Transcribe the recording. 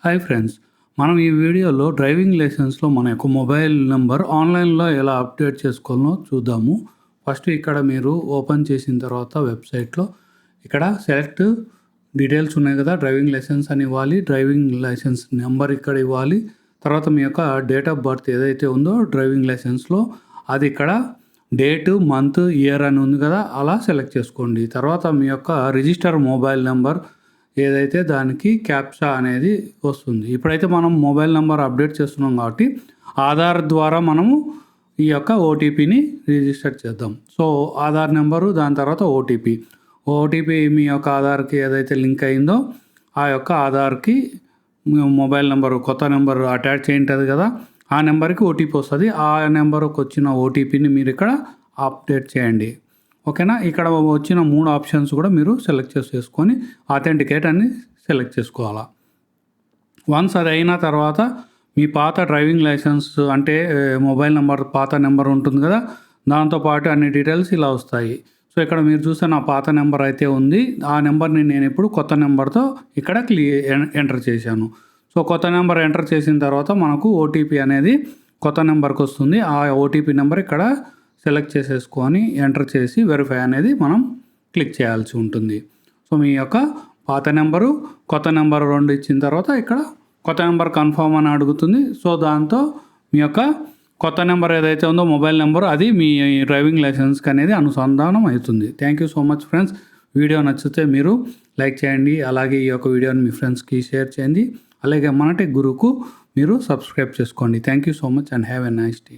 Hi friends, మనం ఈ వీడియోలో డ్రైవింగ్ లైసెన్స్లో మన యొక్క మొబైల్ నెంబర్ ఆన్లైన్లో ఎలా అప్డేట్ చేసుకోవాలో చూద్దాము. ఫస్ట్ ఇక్కడ మీరు ఓపెన్ చేసిన తర్వాత వెబ్సైట్లో ఇక్కడ సెలెక్ట్ డీటెయిల్స్ ఉన్నాయి కదా, డ్రైవింగ్ లైసెన్స్ అని ఇవ్వాలి. డ్రైవింగ్ లైసెన్స్ నెంబర్ ఇక్కడ ఇవ్వాలి. తర్వాత మీ యొక్క డేట్ ఆఫ్ బర్త్ ఏదైతే ఉందో డ్రైవింగ్ లైసెన్స్లో అది ఇక్కడ డేటు, మంత్, ఇయర్ అని ఉంది కదా, అలా సెలెక్ట్ చేసుకోండి. తర్వాత మీ యొక్క రిజిస్టర్ మొబైల్ నెంబర్ ఏదైతే దానికి క్యాప్చా అనేది వస్తుంది. ఇప్పుడైతే మనం మొబైల్ నెంబర్ అప్డేట్ చేస్తున్నాం కాబట్టి ఆధార్ ద్వారా మనము ఈ యొక్క ఓటీపీని రిజిస్టర్ చేద్దాం. సో ఆధార్ నెంబరు, దాని తర్వాత ఓటీపీ మీ యొక్క ఆధార్కి ఏదైతే లింక్ అయిందో ఆ యొక్క ఆధార్కి మొబైల్ నెంబరు, కొత్త నెంబరు అటాచ్ అయి ఉంటుంది కదా, ఆ నెంబర్కి ఓటీపీ వస్తుంది. ఆ నెంబర్కి వచ్చిన ఓటీపీని మీరు ఇక్కడ అప్డేట్ చేయండి. ఓకేనా. ఇక్కడ వచ్చిన 3 ఆప్షన్స్ కూడా మీరు సెలెక్ట్ చేసుకొని ఆథెంటికేట్ అని సెలెక్ట్ చేసుకోవాలా. వన్స్ అది అయిన తర్వాత మీ పాత డ్రైవింగ్ లైసెన్స్ అంటే మొబైల్ నెంబర్, పాత నెంబర్ ఉంటుంది కదా, దాంతోపాటు అన్ని డీటెయిల్స్ ఇలా వస్తాయి. సో ఇక్కడ మీరు చూస్తే నా పాత నెంబర్ అయితే ఉంది. ఆ నెంబర్ని నేను ఇప్పుడు కొత్త నెంబర్తో ఇక్కడ ఎంటర్ చేశాను. సో కొత్త నెంబర్ ఎంటర్ చేసిన తర్వాత మనకు ఓటీపీ అనేది కొత్త నెంబర్కి వస్తుంది. ఆ ఓటీపీ నెంబర్ ఇక్కడ సెలెక్ట్ చేసేసుకొని ఎంటర్ చేసి వెరిఫై అనేది మనం క్లిక్ చేయాల్సి ఉంటుంది. సో మీ యొక్క పాత నెంబరు, కొత్త నెంబర్ 2 ఇచ్చిన తర్వాత ఇక్కడ కొత్త నెంబర్ కన్ఫర్మ్ అని అడుగుతుంది. సో దాంతో మీ యొక్క కొత్త నెంబర్ ఏదైతే ఉందో మొబైల్ నెంబర్ అది మీ డ్రైవింగ్ లైసెన్స్కి అనేది అనుసంధానం అవుతుంది. Thank you so much friends. Video నచ్చితే మీరు లైక్ చేయండి. అలాగే ఈ యొక్క వీడియోని మీ ఫ్రెండ్స్కి షేర్ చేయండి. అలాగే మన టెక్ గురుకు మీరు సబ్స్క్రైబ్ చేసుకోండి. Thank you so much and have a nice day.